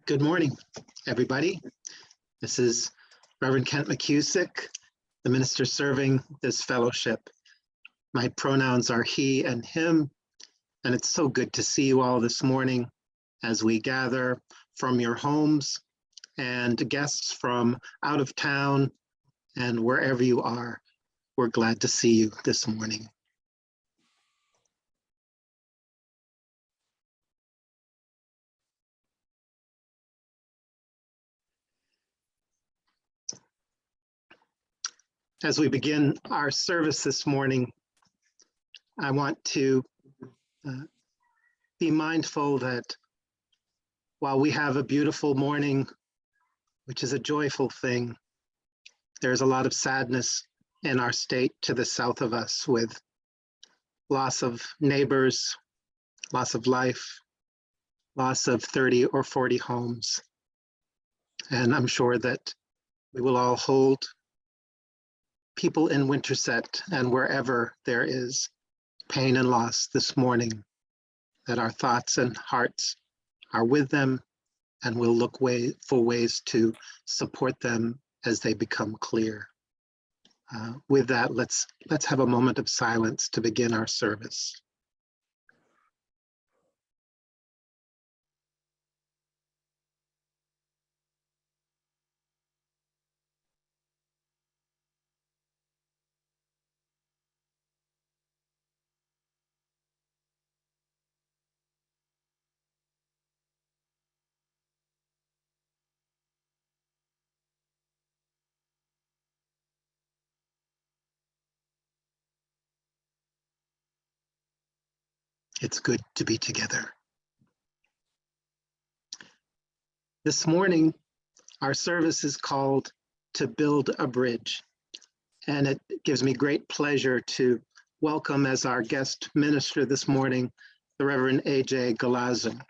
Good morning, everybody. This is Reverend Kent McCusick, the minister serving this fellowship. My pronouns are he and him, and it's so good to see you all this morning as we gather from your homes and guests from out of town and wherever you are. We're glad to see you this morning. As we begin our service this morning, I want to be mindful that while we have a beautiful morning, which is a joyful thing, there's a lot of sadness in our state to the south of us with loss of neighbors, loss of life, loss of 30 or 40 homes. And I'm sure that we will all hold people in Winterset and wherever there is pain and loss this morning, that our thoughts and hearts are with them, and we'll look for ways to support them as they become clear. With that, let's have a moment of silence to begin our service. It's good to be together. This morning, our service is called To Build a Bridge, and it gives me great pleasure to welcome as our guest minister this morning, the Reverend A.J. Galazin,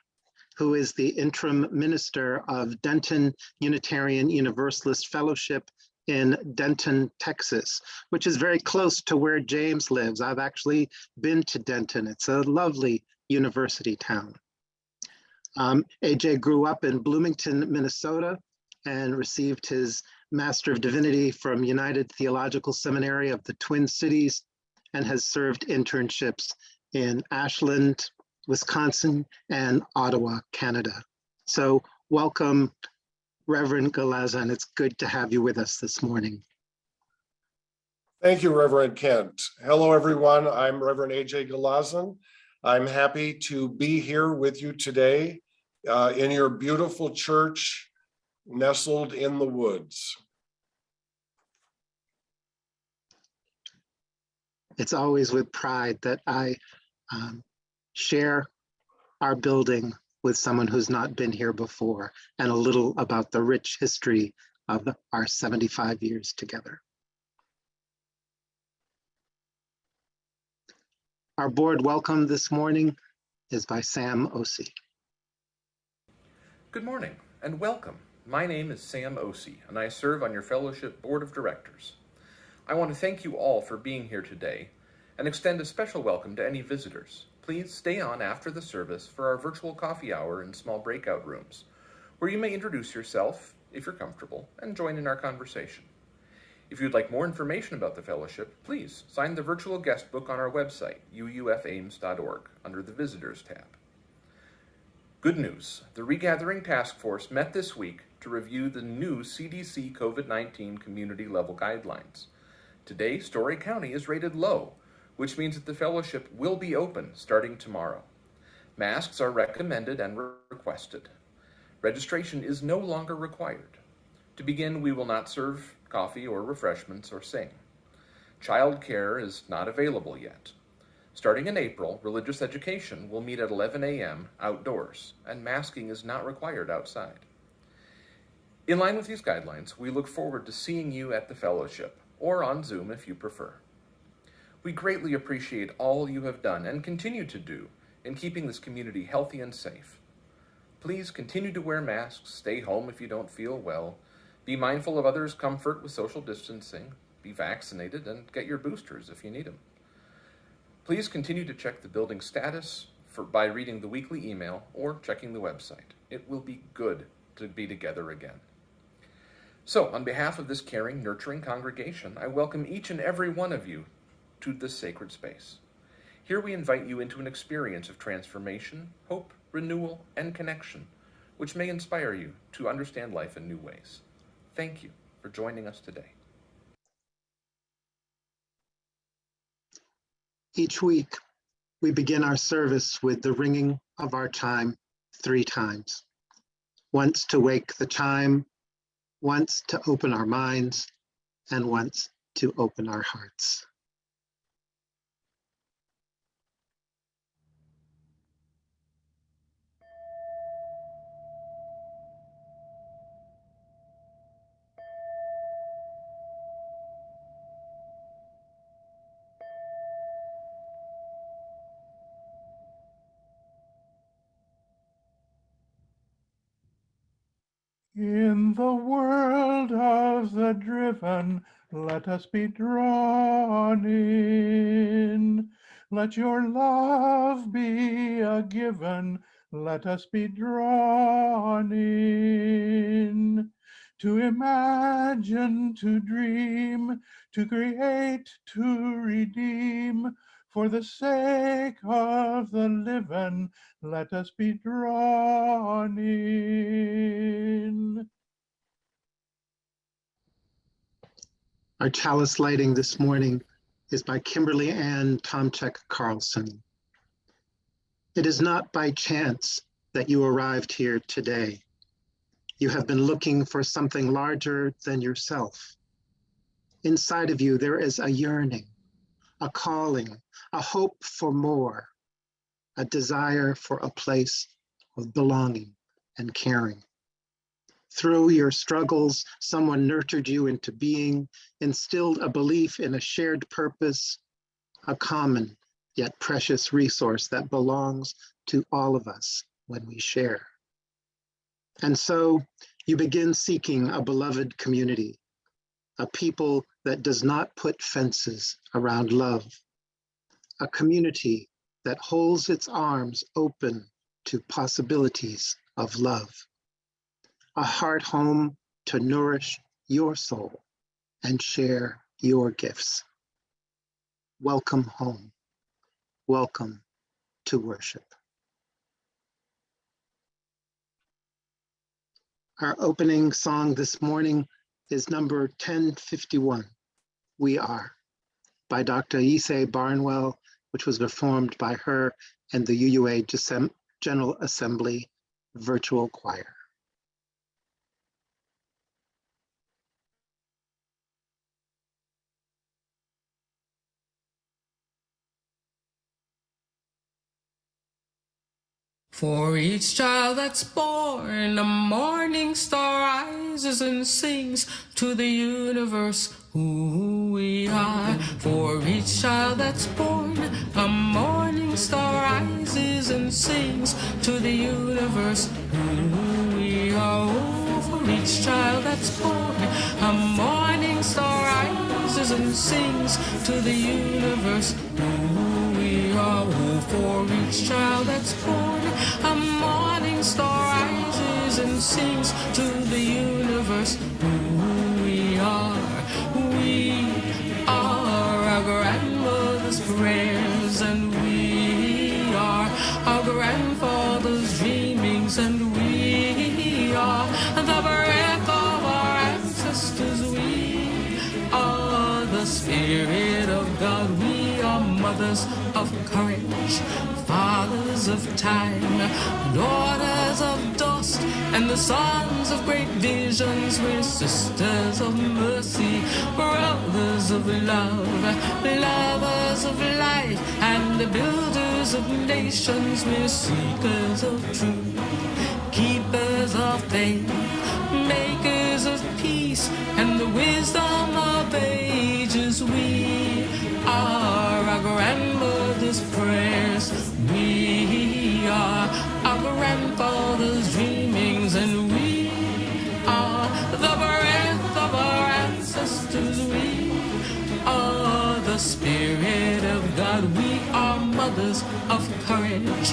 who is the interim minister of Denton Unitarian Universalist Fellowship in Denton, Texas, which is very close to where James lives. I've actually been to Denton. It's a lovely university town. AJ grew up in Bloomington, Minnesota, and received his Master of Divinity from United Theological Seminary of the Twin Cities, and has served internships in Ashland, Wisconsin, and Ottawa, Canada. So welcome, Reverend Galazin. It's good to have you with us this morning. Thank you, Reverend Kent. Hello, everyone. I'm Reverend A.J. Galazin. I'm happy to be here with you today in your beautiful church nestled in the woods. It's always with pride that I share our building with someone who's not been here before, and a little about the rich history of our 75 years together. Our board welcome this morning is by Sam Ossie. Good morning and welcome. My name is Sam Ossie, and I serve on your fellowship board of directors. I want to thank you all for being here today and extend a special welcome to any visitors. Please stay on after the service for our virtual coffee hour in small breakout rooms, where you may introduce yourself, if you're comfortable, and join in our conversation. If you'd like more information about the fellowship, please sign the virtual guest book on our website, uufames.org, under the Visitors tab. Good news, the Regathering Task Force met this week to review the new CDC COVID-19 community-level guidelines. Today, Story County is rated low, which means that the fellowship will be open starting tomorrow. Masks are recommended and requested. Registration is no longer required. To begin, we will not serve coffee or refreshments or sing. Child care is not available yet. Starting in April, religious education will meet at 11 a.m. outdoors, and masking is not required outside. In line with these guidelines, we look forward to seeing you at the fellowship, or on Zoom if you prefer. We greatly appreciate all you have done and continue to do in keeping this community healthy and safe. Please continue to wear masks, stay home if you don't feel well, be mindful of others' comfort with social distancing, be vaccinated, and get your boosters if you need them. Please continue to check the building status by reading the weekly email or checking the website. It will be good to be together again. So, on behalf of this caring, nurturing congregation, I welcome each and every one of you to this sacred space. Here we invite you into an experience of transformation, hope, renewal, and connection, which may inspire you to understand life in new ways. Thank you for joining us today. Each week, we begin our service with the ringing of our chime 3 times. Once to wake the chime, once to open our minds, and once to open our hearts. In the world of the driven, let us be drawn in. Let your love be a given, let us be drawn in. To imagine, to dream, to create, to redeem, for the sake of the living, let us be drawn in. Our chalice lighting this morning is by Kimberly Ann Tomczyk Carlson. It is not by chance that you arrived here today. You have been looking for something larger than yourself. Inside of you, there is a yearning, a calling, a hope for more, a desire for a place of belonging and caring. Through your struggles, someone nurtured you into being, instilled a belief in a shared purpose, a common yet precious resource that belongs to all of us when we share. And so you begin seeking a beloved community, a people that does not put fences around love, a community that holds its arms open to possibilities of love, a heart home to nourish your soul and share your gifts. Welcome home. Welcome to worship. Our opening song this morning is number 1051, We Are, by Dr. Ysaye Barnwell, which was performed by her and the UUA General Assembly Virtual Choir. For each child that's born, a morning star rises and sings to the universe who we are. For each child that's born, a morning star rises and sings to the universe who we are. Oh, for each child that's born, a morning star rises and sings to the universe who we are. Oh, for each child that's born, a morning star rises and sings to the universe who we are. We are our grandmother's prayers, and we are our grandfather's dreamings, and we are the breath of our ancestors. We are the Spirit of God. We are mothers of courage, fathers of time, daughters of dust, and the sons of great visions. We're sisters of mercy, brothers of love, lovers of life, and the builders of nations. We're seekers of truth, keepers of faith, makers of peace, and the wisdom of ages. We are our grandmother's prayers. We are our grandfather's dreamings, and we are the breath of our ancestors. We are the Spirit of God. We are mothers of courage,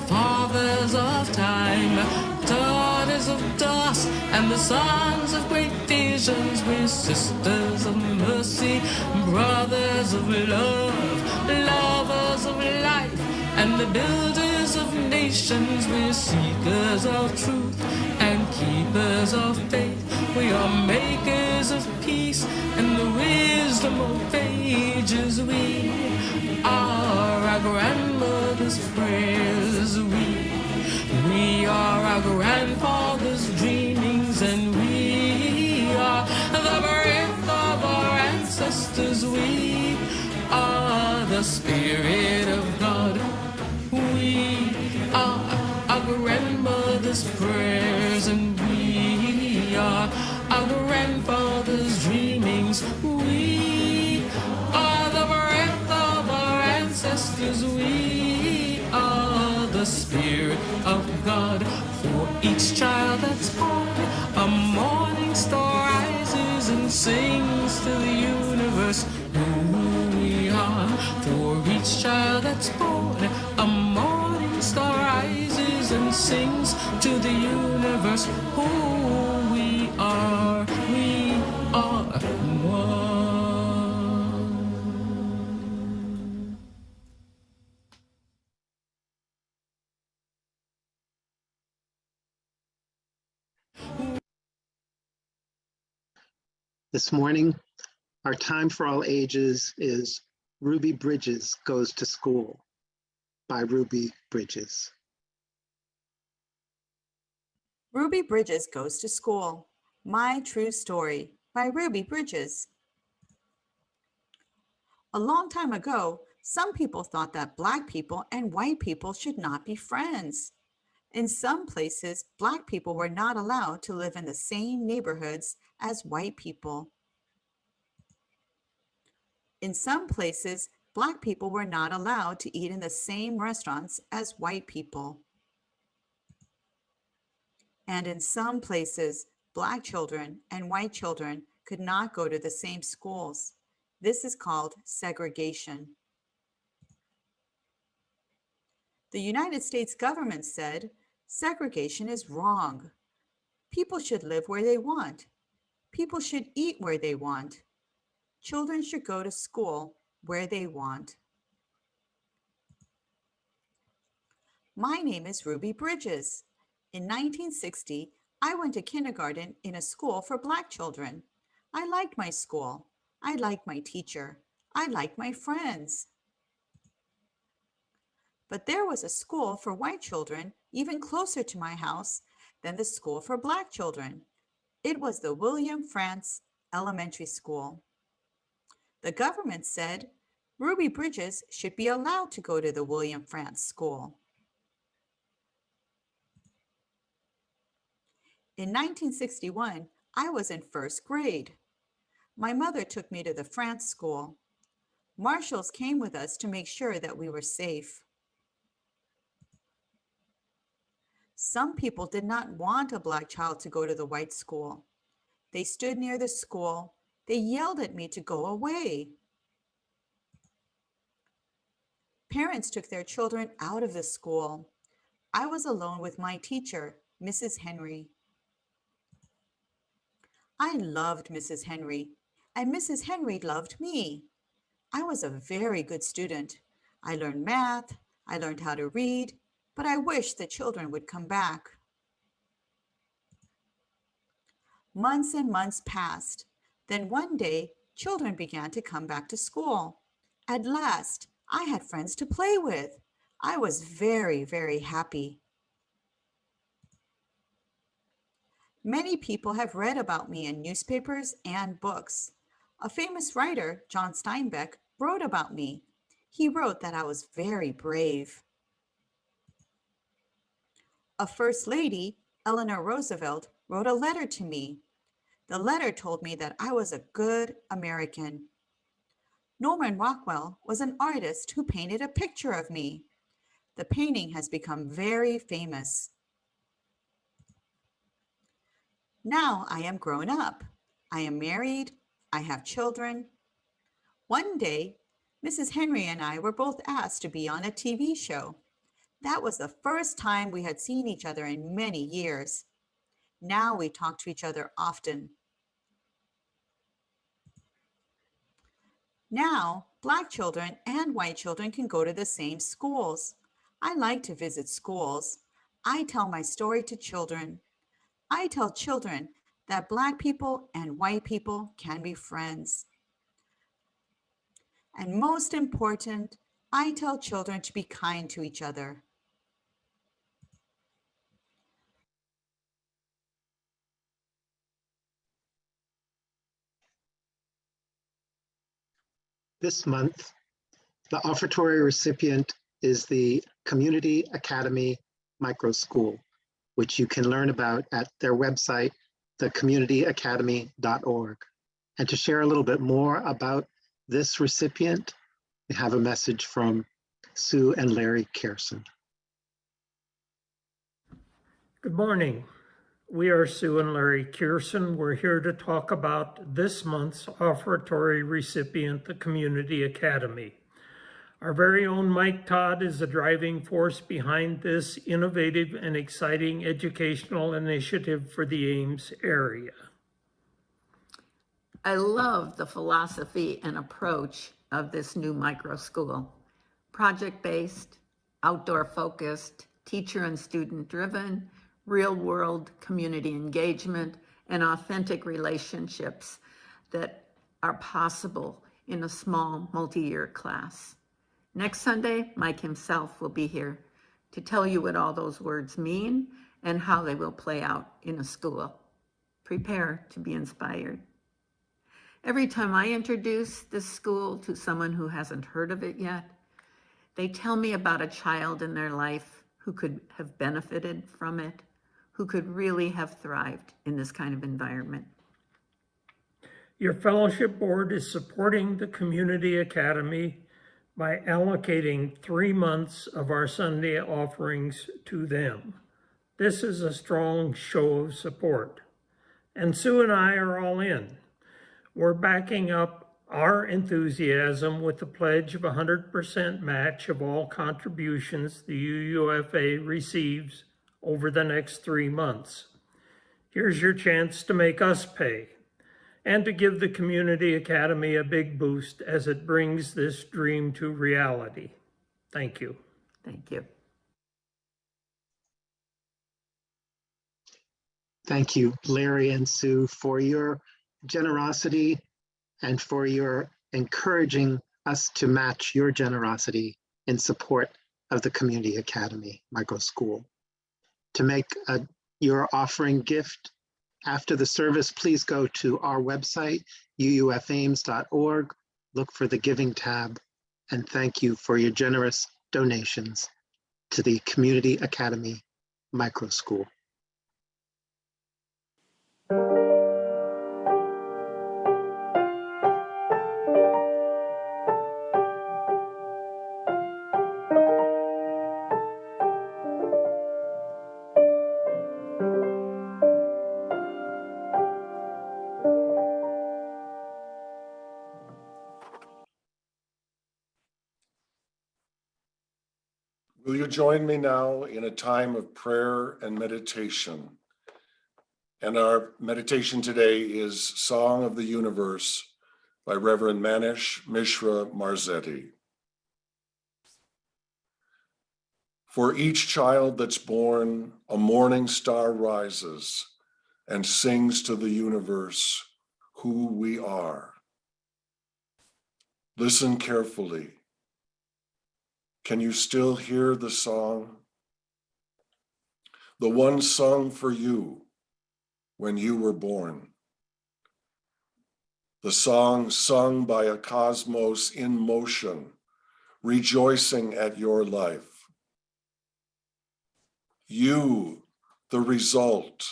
fathers of time, daughters of dust and the sons of great visions. We're sisters of mercy, brothers of love, lovers of life, and the builders of nations. We're seekers of truth and keepers of faith. We are makers of peace and the wisdom of ages. We are our grandmother's prayers. We are our grandfather's dreamings, and we are the breath of our ancestors. We are the Spirit of God. We are our grandmother's prayers, and we are our grandfather's dreamings. We are the breath of our ancestors. We are the Spirit of God. For each child that's born, a morning star rises and sings to the universe who we are. For each child that's born, a morning star rises and sings to the universe who we are. We are one. This morning, our time for all ages is Ruby Bridges Goes to School by Ruby Bridges. Ruby Bridges Goes to School, My True Story by Ruby Bridges. A long time ago, some people thought that Black people and white people should not be friends. In some places, Black people were not allowed to live in the same neighborhoods as white people. In some places, Black people were not allowed to eat in the same restaurants as white people. And in some places, Black children and white children could not go to the same schools. This is called segregation. The United States government said, segregation is wrong. People should live where they want. People should eat where they want. Children should go to school where they want. My name is Ruby Bridges. In 1960, I went to kindergarten in a school for Black children. I liked my school. I liked my teacher. I liked my friends. But there was a school for white children even closer to my house than the school for Black children. It was the William Frantz Elementary School. The government said Ruby Bridges should be allowed to go to the William Frantz School. In 1961, I was in first grade. My mother took me to the Frantz School. Marshals came with us to make sure that we were safe. Some people did not want a Black child to go to the white school. They stood near the school. They yelled at me to go away. Parents took their children out of the school. I was alone with my teacher, Mrs. Henry. I loved Mrs. Henry, and Mrs. Henry loved me. I was a very good student. I learned math, I learned how to read, but I wish the children would come back. Months and months passed. Then one day, children began to come back to school. At last, I had friends to play with. I was very, very happy. Many people have read about me in newspapers and books. A famous writer, John Steinbeck, wrote about me. He wrote that I was very brave. A First Lady, Eleanor Roosevelt, wrote a letter to me. The letter told me that I was a good American. Norman Rockwell was an artist who painted a picture of me. The painting has become very famous. Now I am grown up. I am married. I have children. One day, Mrs. Henry and I were both asked to be on a TV show. That was the first time we had seen each other in many years. Now we talk to each other often. Now, Black children and white children can go to the same schools. I like to visit schools. I tell my story to children. I tell children that Black people and white people can be friends. And most important, I tell children to be kind to each other. This month, the offertory recipient is the Community Academy Micro School, which you can learn about at their website, thecommunityacademy.org. And to share a little bit more about this recipient, we have a message from Sue and Larry Kerson. Good morning. We are Sue and Larry Kerson. We're here to talk about this month's offertory recipient, the Community Academy. Our very own Mike Todd is the driving force behind this innovative and exciting educational initiative for the Ames area. I love the philosophy and approach of this new micro school. Project-based, outdoor-focused, teacher and student-driven, real-world community engagement, and authentic relationships that are possible in a small multi-year class. Next Sunday, Mike himself will be here to tell you what all those words mean and how they will play out in a school. Prepare to be inspired. Every time I introduce this school to someone who hasn't heard of it yet, they tell me about a child in their life who could have benefited from it, who could really have thrived in this kind of environment. Your fellowship board is supporting the Community Academy by allocating 3 months of our Sunday offerings to them. This is a strong show of support. And Sue and I are all in. We're backing up our enthusiasm with the pledge of 100% match of all contributions the UUFA receives over the next 3 months. Here's your chance to make us pay and to give the Community Academy a big boost as it brings this dream to reality. Thank you. Thank you. Thank you, Larry and Sue, for your generosity and for your encouraging us to match your generosity in support of the Community Academy Micro School. To make your offering gift after the service, please go to our website, uufames.org, look for the Giving tab, and thank you for your generous donations to the Community Academy Micro School. Will you join me now in a time of prayer and meditation? And our meditation today is Song of the Universe by Reverend Manish Mishra Marzetti. For each child that's born, a morning star rises and sings to the universe who we are. Listen carefully. Can you still hear the song? The one sung for you when you were born. The song sung by a cosmos in motion, rejoicing at your life. You, the result.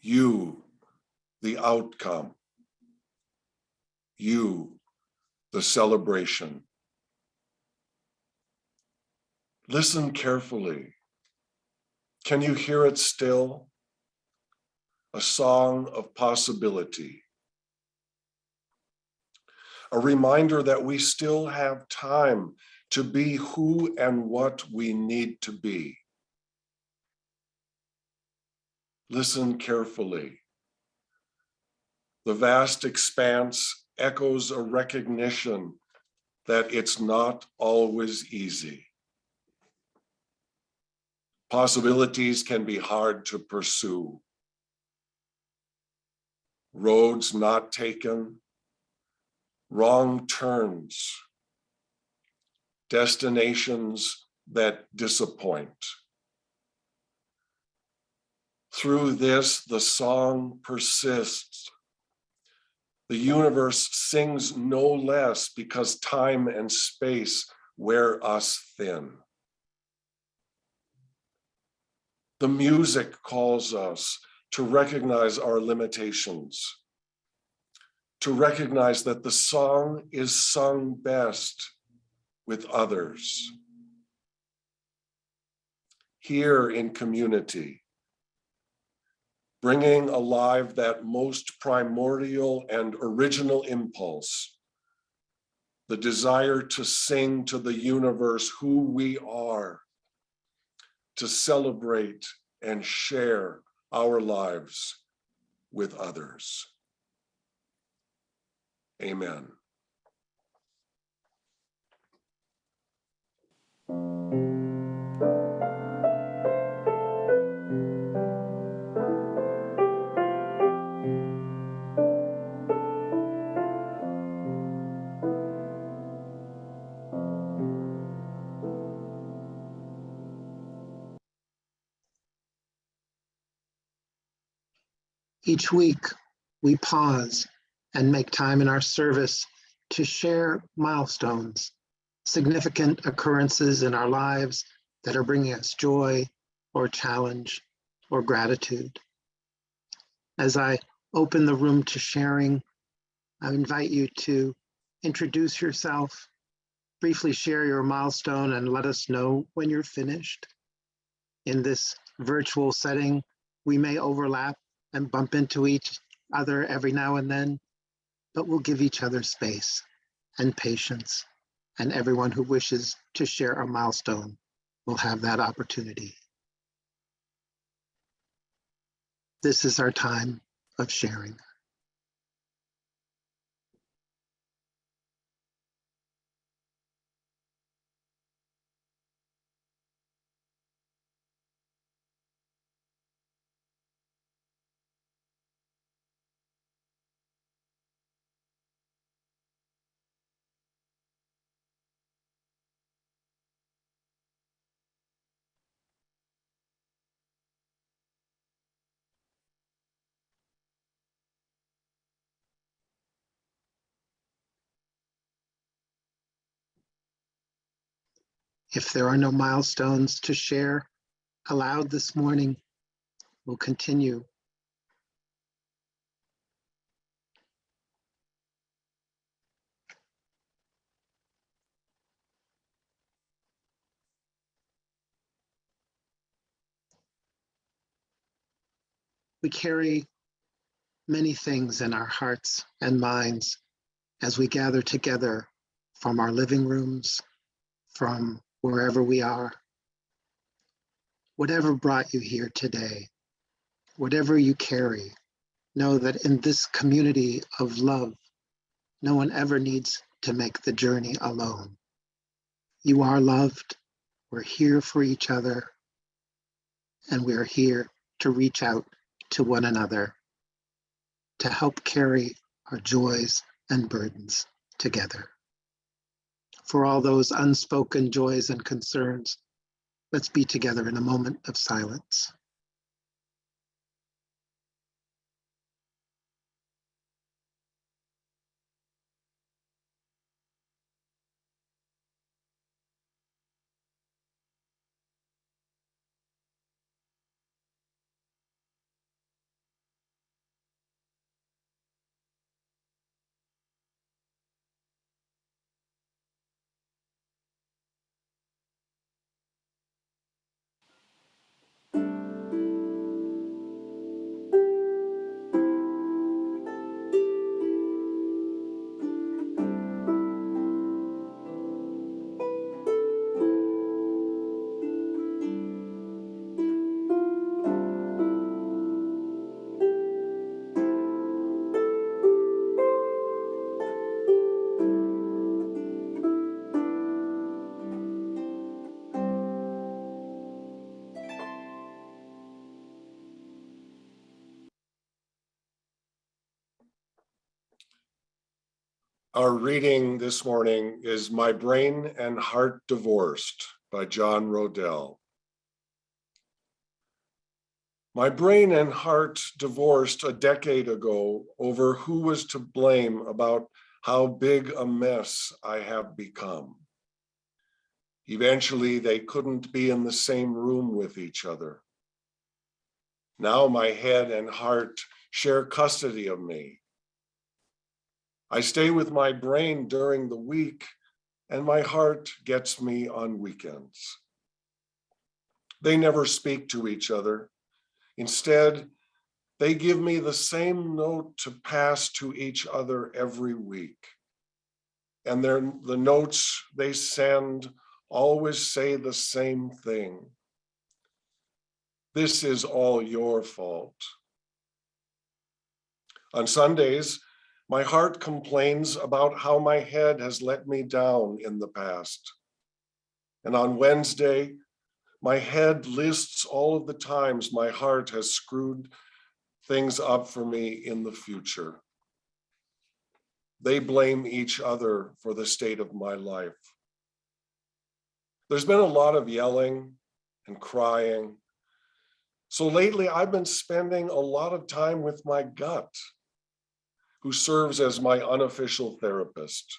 You, the outcome. You, the celebration. Listen carefully. Can you hear it still? A song of possibility. A reminder that we still have time to be who and what we need to be. Listen carefully. The vast expanse echoes a recognition that it's not always easy. Possibilities can be hard to pursue. Roads not taken, wrong turns, destinations that disappoint. Through this, the song persists. The universe sings no less because time and space wear us thin. The music calls us to recognize our limitations, to recognize that the song is sung best with others. Here in community, bringing alive that most primordial and original impulse, the desire to sing to the universe who we are, to celebrate and share our lives with others. Amen. Each week, we pause and make time in our service to share milestones, significant occurrences in our lives that are bringing us joy or challenge or gratitude. As I open the room to sharing, I invite you to introduce yourself, briefly share your milestone, and let us know when you're finished. In this virtual setting, we may overlap and bump into each other every now and then, but we'll give each other space and patience, and everyone who wishes to share a milestone will have that opportunity. This is our time of sharing. If there are no milestones to share aloud this morning, we'll continue. We carry many things in our hearts and minds as we gather together from our living rooms, from wherever we are. Whatever brought you here today, whatever you carry, know that in this community of love, no one ever needs to make the journey alone. You are loved, we're here for each other, and we're here to reach out to one another, to help carry our joys and burdens together. For all those unspoken joys and concerns, let's be together in a moment of silence. Our reading this morning is My Brain and Heart Divorced by John Rodell. My brain and heart divorced a decade ago over who was to blame about how big a mess I have become. Eventually, they couldn't be in the same room with each other. Now my head and heart share custody of me. I stay with my brain during the week, and my heart gets me on weekends. They never speak to each other. Instead, they give me the same note to pass to each other every week. And the notes they send always say the same thing. This is all your fault. On Sundays, my heart complains about how my head has let me down in the past. And on Wednesday, my head lists all of the times my heart has screwed things up for me in the future. They blame each other for the state of my life. There's been a lot of yelling and crying. So lately, I've been spending a lot of time with my gut, who serves as my unofficial therapist.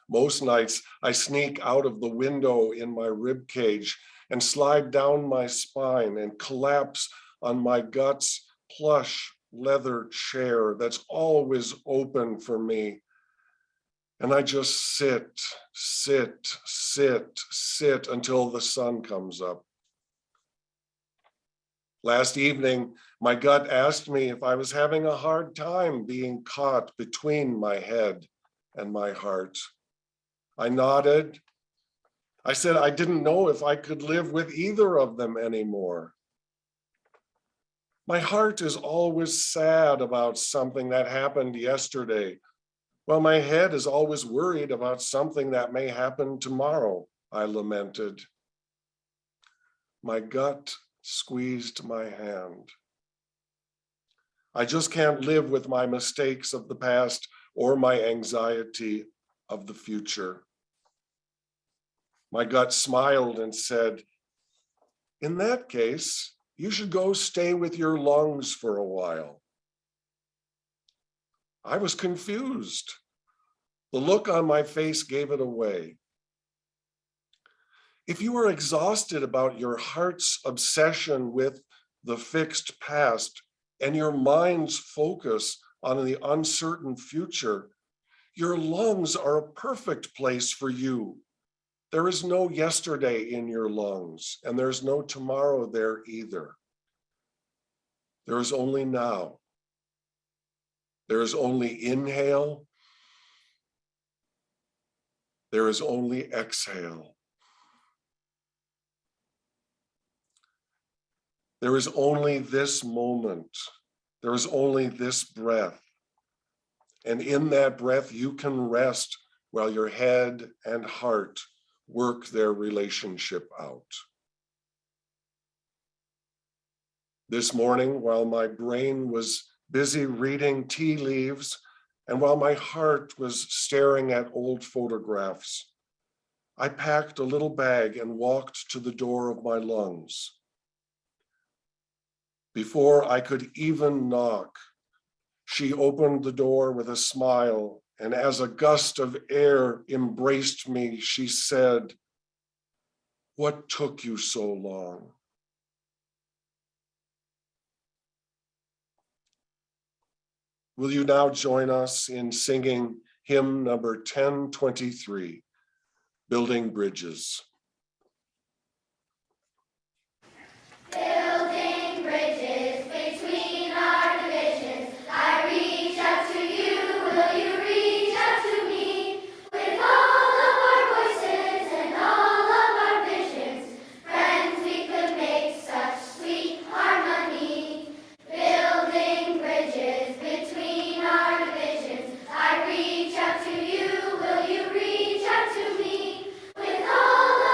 Most nights, I sneak out of the window in my rib cage and slide down my spine and collapse on my gut's plush leather chair that's always open for me. And I just sit until the sun comes up. Last evening, my gut asked me if I was having a hard time being caught between my head and my heart. I nodded. I said I didn't know if I could live with either of them anymore. My heart is always sad about something that happened yesterday, while my head is always worried about something that may happen tomorrow, I lamented. My gut squeezed my hand. I just can't live with my mistakes of the past or my anxiety of the future. My gut smiled and said, in that case, you should go stay with your lungs for a while. I was confused. The look on my face gave it away. If you are exhausted about your heart's obsession with the fixed past and your mind's focus on the uncertain future, your lungs are a perfect place for you. There is no yesterday in your lungs, and there's no tomorrow there either. There is only now. There is only inhale. There is only exhale. There is only this moment. There is only this breath. And in that breath, you can rest while your head and heart work their relationship out. This morning, while my brain was busy reading tea leaves, and while my heart was staring at old photographs, I packed a little bag and walked to the door of my lungs. Before I could even knock, she opened the door with a smile, and as a gust of air embraced me, she said, "What took you so long?" Will you now join us in singing hymn number 1023, Building Bridges? Building bridges between our divisions. I reach out to you, will you reach out to me? With all of our voices and all of our visions, friends, we could make such sweet harmony. Building bridges between our divisions. I reach out to you, will you reach out to me? With all of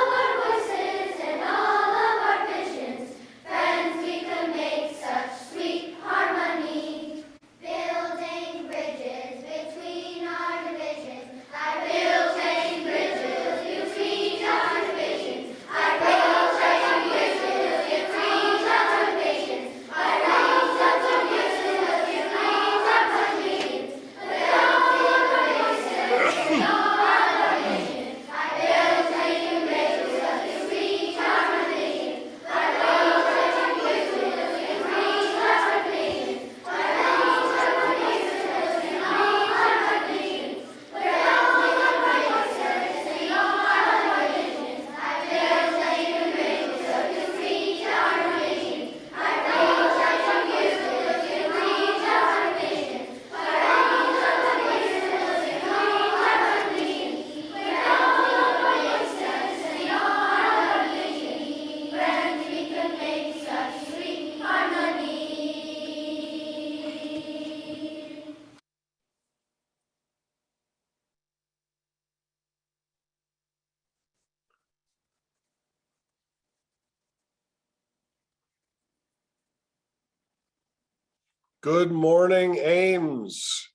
Good morning, Ames.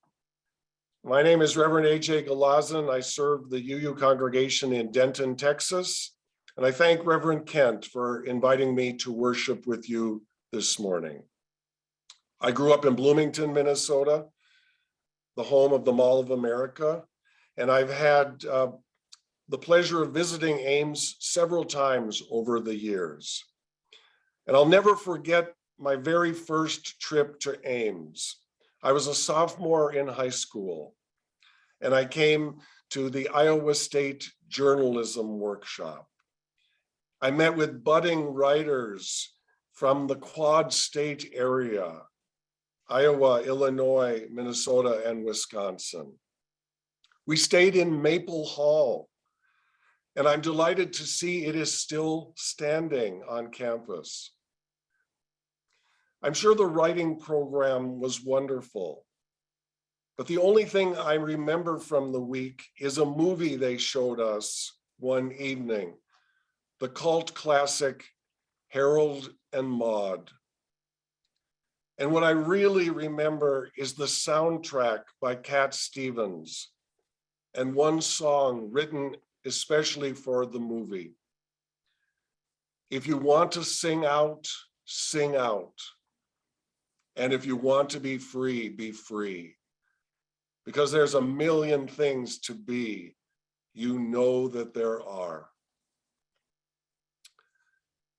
My name is Reverend A.J. Galazin. I serve the UU congregation in Denton, Texas, and I thank Reverend Kent for inviting me to worship with you this morning. I grew up in Bloomington, Minnesota, the home of the Mall of America, and I've had the pleasure of visiting Ames several times over the years. And I'll never forget my very first trip to Ames. I was a sophomore in high school, and I came to the Iowa State Journalism Workshop. I met with budding writers from the Quad State area, Iowa, Illinois, Minnesota, and Wisconsin. We stayed in Maple Hall, and I'm delighted to see it is still standing on campus. I'm sure the writing program was wonderful, but the only thing I remember from the week is a movie they showed us one evening, the cult classic Harold and Maude. And what I really remember is the soundtrack by Cat Stevens and one song written especially for the movie. If you want to sing out, sing out. And if you want to be free, be free. Because there's a million things to be, you know that there are.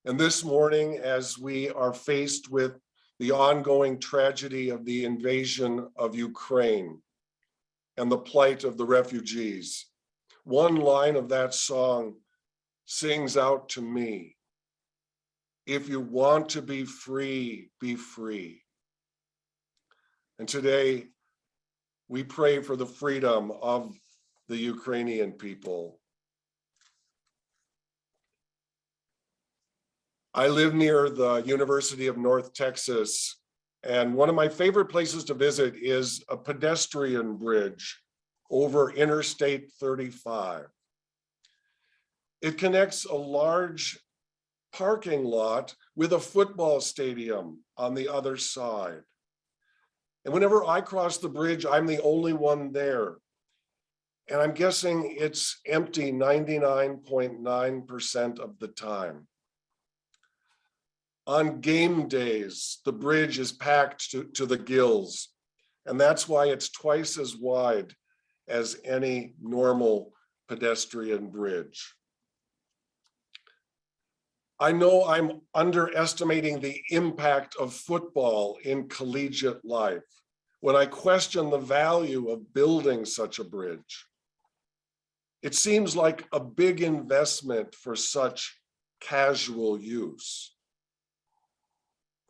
And this morning, as we are faced with the ongoing tragedy of the invasion of Ukraine and the plight of the refugees, one line of that song sings out to me, if you want to be free, be free. And today, we pray for the freedom of the Ukrainian people. I live near the University of North Texas, and one of my favorite places to visit is a pedestrian bridge over Interstate 35. It connects a large parking lot with a football stadium on the other side. And whenever I cross the bridge, I'm the only one there. And I'm guessing it's empty 99.9% of the time. On game days, the bridge is packed to the gills. And that's why it's twice as wide as any normal pedestrian bridge. I know I'm underestimating the impact of football in collegiate life when I question the value of building such a bridge. It seems like a big investment for such casual use.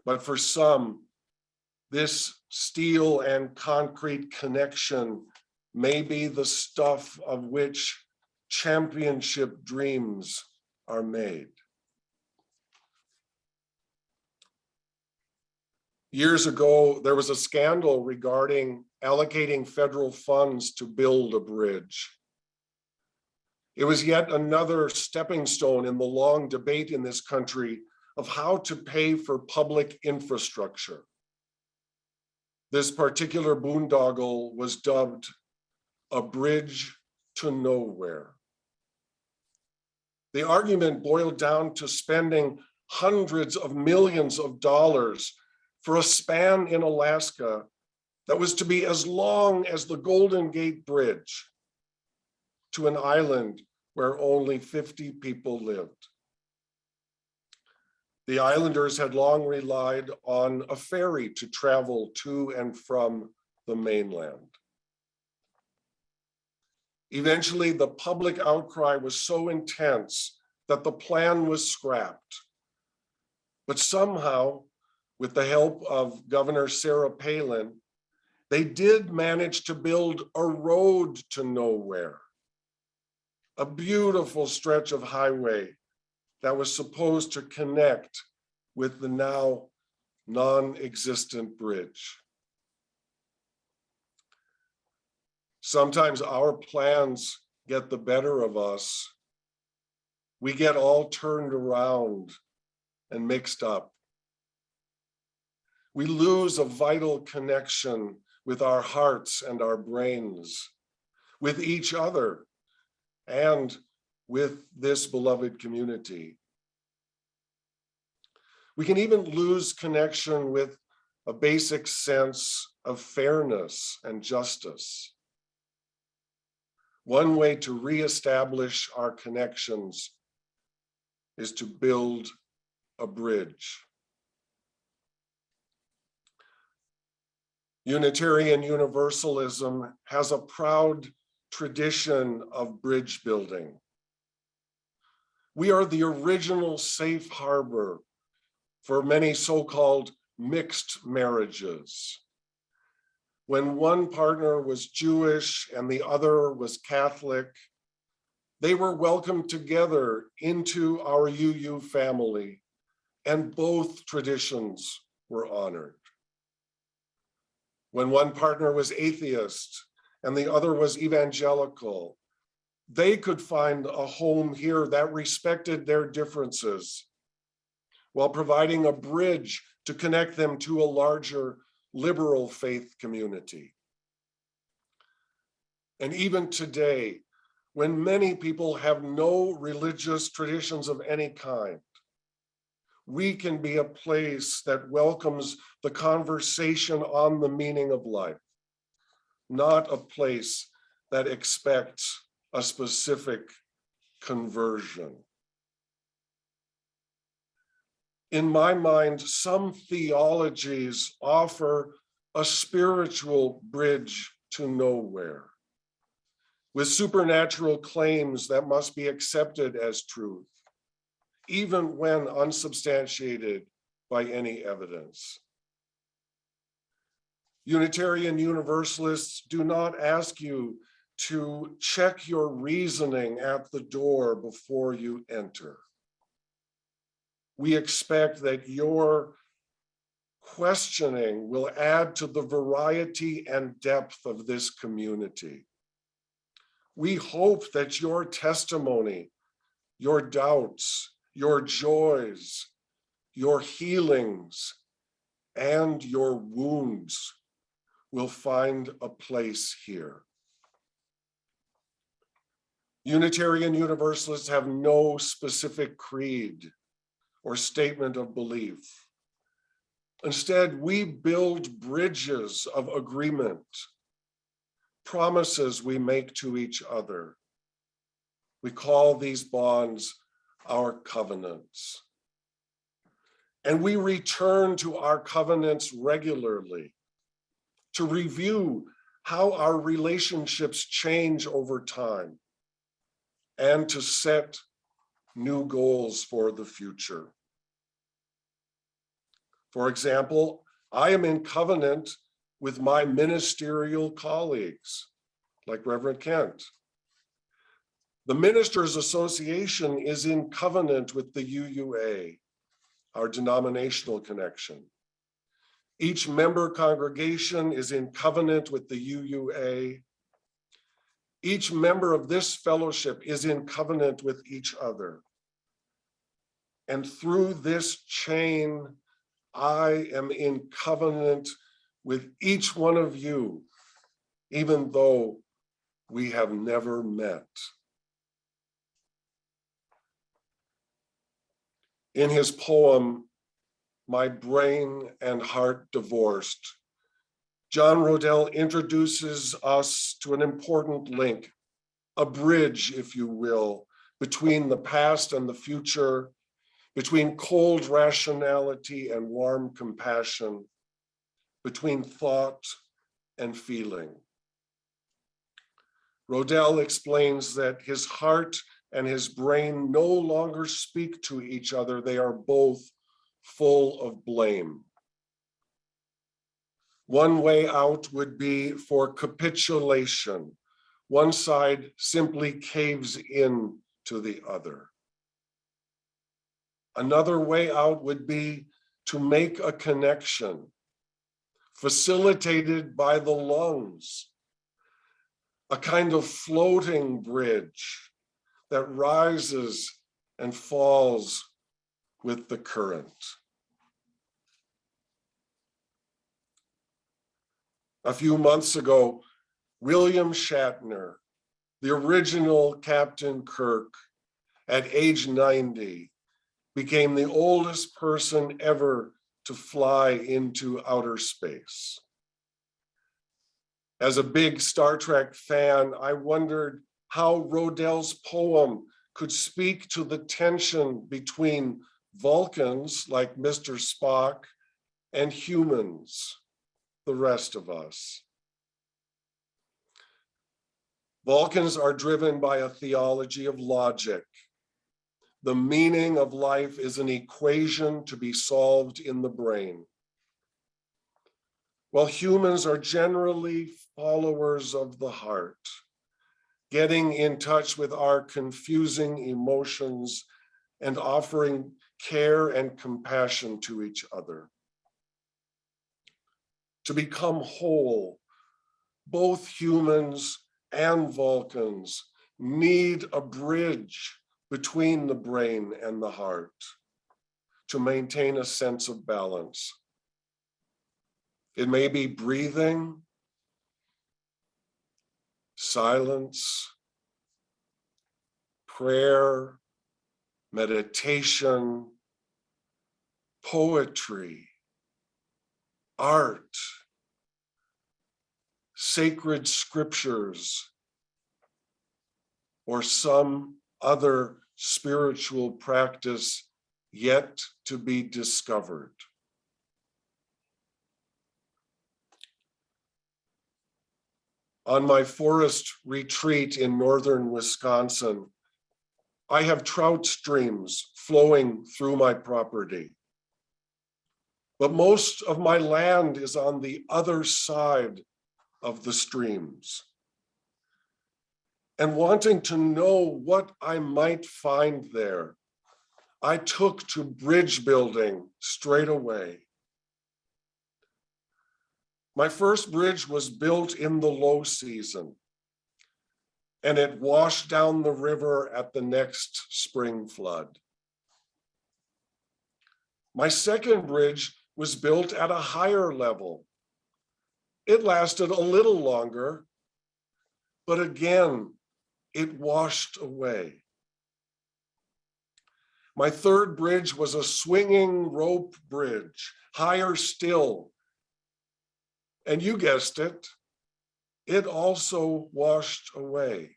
But for some, this steel and concrete connection may be the stuff of which championship dreams are made. Years ago, there was a scandal regarding allocating federal funds to build a bridge. It was yet another stepping stone in the long debate in this country of how to pay for public infrastructure. This particular boondoggle was dubbed a bridge to nowhere. The argument boiled down to spending hundreds of millions of dollars for a span in Alaska that was to be as long as the Golden Gate Bridge to an island where only 50 people lived. The islanders had long relied on a ferry to travel to and from the mainland. Eventually, the public outcry was so intense that the plan was scrapped. But somehow, with the help of Governor Sarah Palin, they did manage to build a road to nowhere, a beautiful stretch of highway that was supposed to connect with the now non-existent bridge. Sometimes our plans get the better of us. We get all turned around and mixed up. We lose a vital connection with our hearts and our brains, with each other, and with this beloved community. We can even lose connection with a basic sense of fairness and justice. One way to reestablish our connections is to build a bridge. Unitarian Universalism has a proud tradition of bridge building. We are the original safe harbor for many so-called mixed marriages. When one partner was Jewish and the other was Catholic, they were welcomed together into our UU family, and both traditions were honored. When one partner was atheist and the other was evangelical, they could find a home here that respected their differences while providing a bridge to connect them to a larger liberal faith community. And even today, when many people have no religious traditions of any kind, we can be a place that welcomes the conversation on the meaning of life, not a place that expects a specific conversion. In my mind, some theologies offer a spiritual bridge to nowhere, with supernatural claims that must be accepted as truth, even when unsubstantiated by any evidence. Unitarian Universalists do not ask you to check your reasoning at the door before you enter. We expect that your questioning will add to the variety and depth of this community. We hope that your testimony, your doubts, your joys, your healings, and your wounds will find a place here. Unitarian Universalists have no specific creed or statement of belief. Instead, we build bridges of agreement, promises we make to each other. We call these bonds our covenants. And we return to our covenants regularly to review how our relationships change over time and to set new goals for the future. For example, I am in covenant with my ministerial colleagues, like Reverend Kent. The Ministers Association is in covenant with the UUA, our denominational connection. Each member congregation is in covenant with the UUA. Each member of this fellowship is in covenant with each other. And through this chain, I am in covenant with each one of you, even though we have never met. In his poem, My Brain and Heart Divorced, John Rodell introduces us to an important link, a bridge, if you will, between the past and the future, between cold rationality and warm compassion, between thought and feeling. Rodell explains that his heart and his brain no longer speak to each other. They are both full of blame. One way out would be for capitulation. One side simply caves in to the other. Another way out would be to make a connection, facilitated by the lungs, a kind of floating bridge that rises and falls with the current. A few months ago, William Shatner, the original Captain Kirk, at age 90, became the oldest person ever to fly into outer space. As a big Star Trek fan, I wondered how Rodell's poem could speak to the tension between Vulcans like Mr. Spock and humans, the rest of us. Vulcans are driven by a theology of logic. The meaning of life is an equation to be solved in the brain. While humans are generally followers of the heart, getting in touch with our confusing emotions and offering care and compassion to each other. To become whole, both humans and Vulcans need a bridge between the brain and the heart to maintain a sense of balance. It may be breathing, silence, prayer, meditation, poetry, art, sacred scriptures, or some other spiritual practice yet to be discovered. On my forest retreat in northern Wisconsin, I have trout streams flowing through my property. But most of my land is on the other side of the streams. And wanting to know what I might find there, I took to bridge building straight away. My first bridge was built in the low season, and it washed down the river at the next spring flood. My second bridge was built at a higher level. It lasted a little longer, but again, it washed away. My third bridge was a swinging rope bridge, higher still. And you guessed it, it also washed away.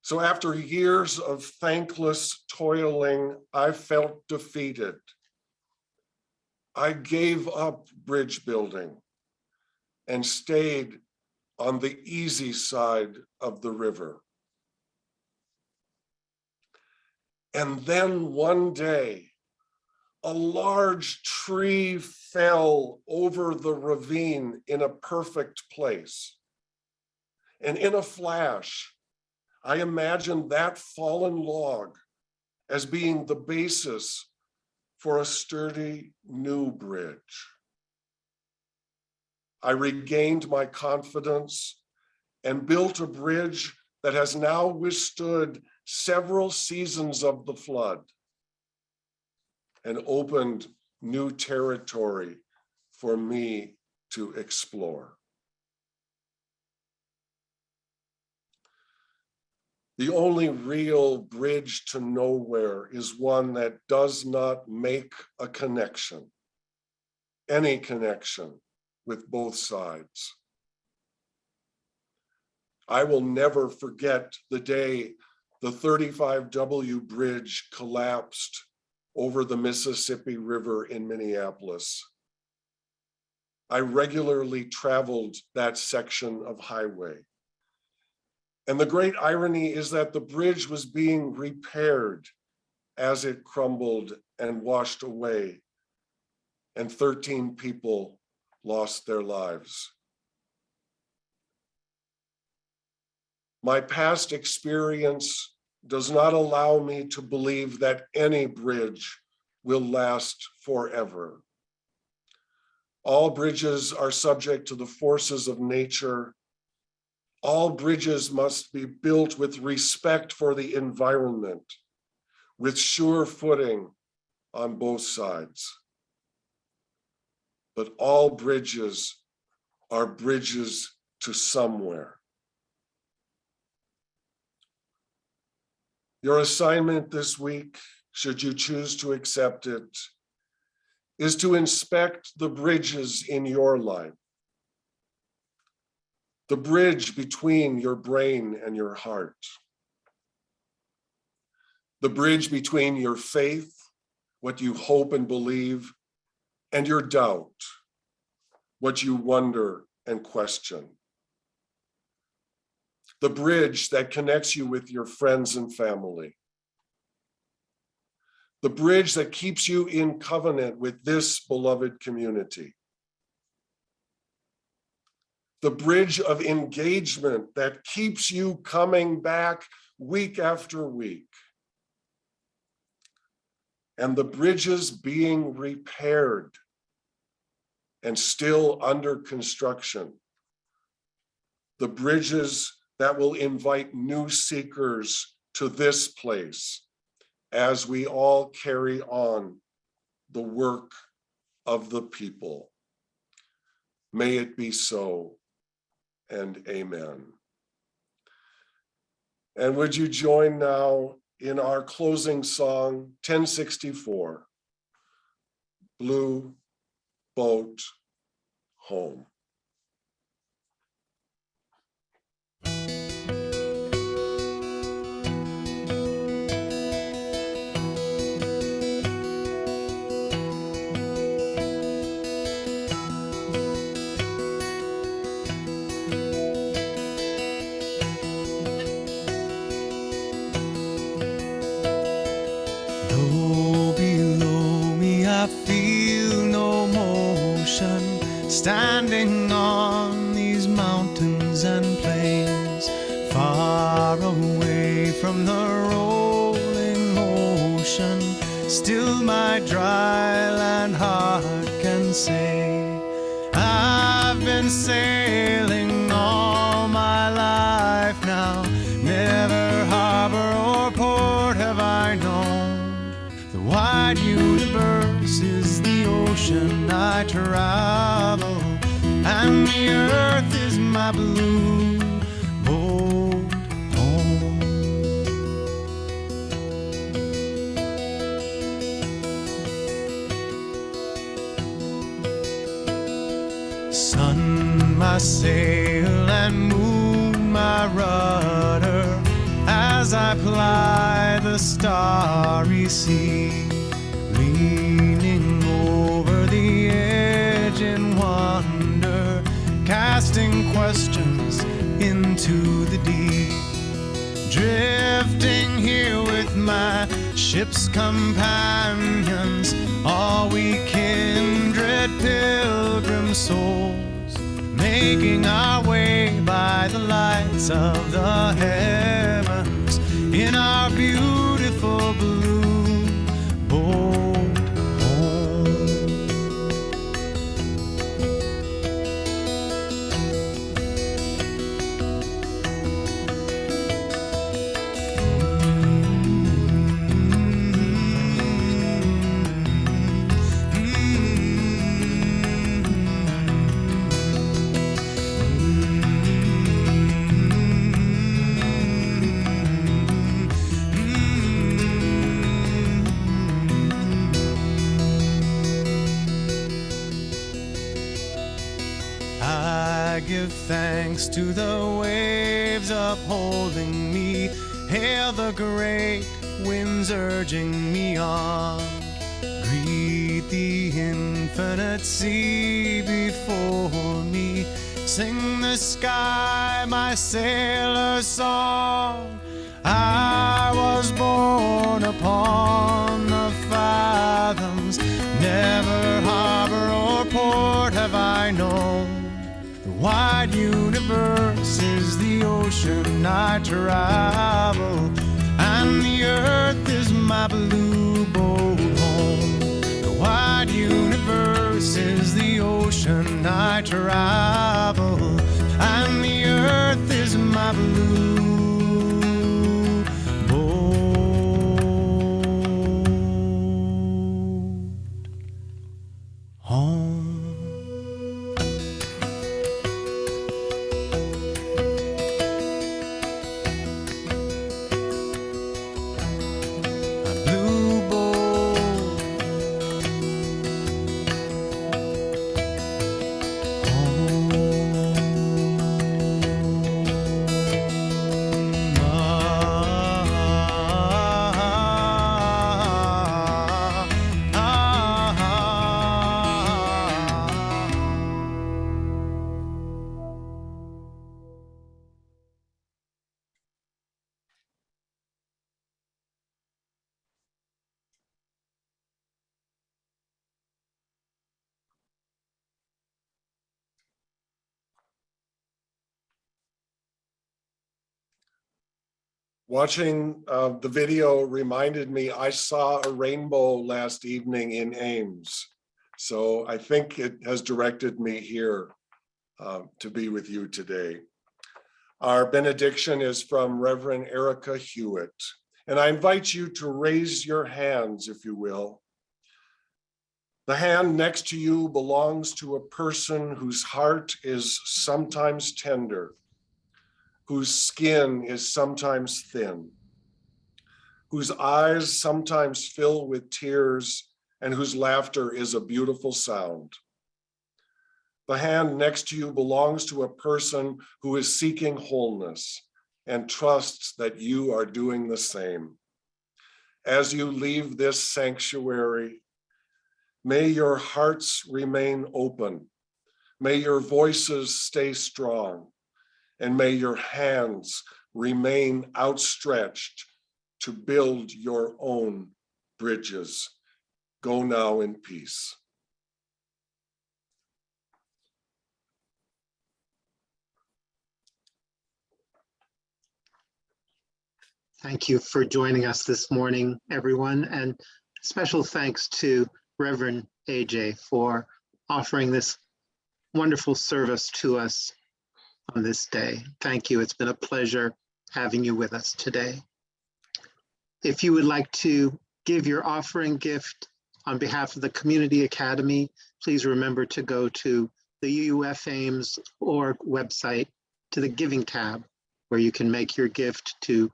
So after years of thankless toiling, I felt defeated. I gave up bridge building and stayed on the easy side of the river. And then one day, a large tree fell over the ravine in a perfect place. And in a flash, I imagined that fallen log as being the basis for a sturdy new bridge. I regained my confidence and built a bridge that has now withstood several seasons of the flood and opened new territory for me to explore. The only real bridge to nowhere is one that does not make a connection, any connection with both sides. I will never forget the day the 35W bridge collapsed over the Mississippi River in Minneapolis. I regularly traveled that section of highway. And the great irony is that the bridge was being repaired as it crumbled and washed away, and 13 people lost their lives. My past experience does not allow me to believe that any bridge will last forever. All bridges are subject to the forces of nature. All bridges must be built with respect for the environment, with sure footing on both sides. But all bridges are bridges to somewhere. Your assignment this week, should you choose to accept it, is to inspect the bridges in your life. The bridge between your brain and your heart. The bridge between your faith, what you hope and believe, and your doubt, what you wonder and question. The bridge that connects you with your friends and family. The bridge that keeps you in covenant with this beloved community. The bridge of engagement that keeps you coming back week after week. And the bridges being repaired and still under construction. The bridges that will invite new seekers to this place as we all carry on the work of the people. May it be so, and amen. And would you join now in our closing song, 1064, Blue Boat Home. Standing on these mountains and plains, far away from the rolling ocean, still my dry land heart can say, I've been sailing all my life now, never harbor or port have I known. The wide universe is the ocean I travel, and the earth is my blue boat home. Sun, my sail, and moon, my rudder, as I ply the starry sea, leaning over the edge in wonder, casting questions into the deep, drifting here with my ship's companions, all we kindred pilgrim souls, making our way by the lights of the heavens in our beautiful blue boat home. I give thanks to the waves upholding me, hail the great winds urging me on, greet the infinite sea before me, sing the sky my sailor's song. I was born upon the fathoms, never harbor or port have I known. The wide universe is the ocean I travel, and the earth is my blue boat home. The wide universe is the ocean I travel, and the earth is my blue boat home. Watching the video reminded me I saw a rainbow last evening in Ames. So I think it has directed me here to be with you today. Our benediction is from Reverend Erica Hewitt. And I invite you to raise your hands, if you will. The hand next to you belongs to a person whose heart is sometimes tender, whose skin is sometimes thin, whose eyes sometimes fill with tears, and whose laughter is a beautiful sound. The hand next to you belongs to a person who is seeking wholeness and trusts that you are doing the same. As you leave this sanctuary, may your hearts remain open. May your voices stay strong. And may your hands remain outstretched to build your own bridges. Go now in peace. Thank you for joining us this morning, everyone, and special thanks to Reverend AJ for offering this wonderful service to us on this day. Thank you. It's been a pleasure having you with us today. If you would like to give your offering gift on behalf of the Community Academy, please remember to go to the UFAmes.org website to the Giving tab, where you can make your gift to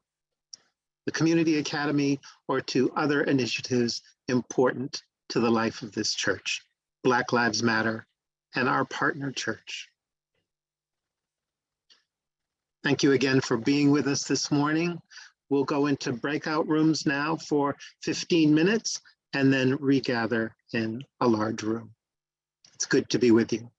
the Community Academy or to other initiatives important to the life of this church, Black Lives Matter, and our partner church. Thank you again for being with us this morning. We'll go into breakout rooms now for 15 minutes and then regather in a large room. It's good to be with you.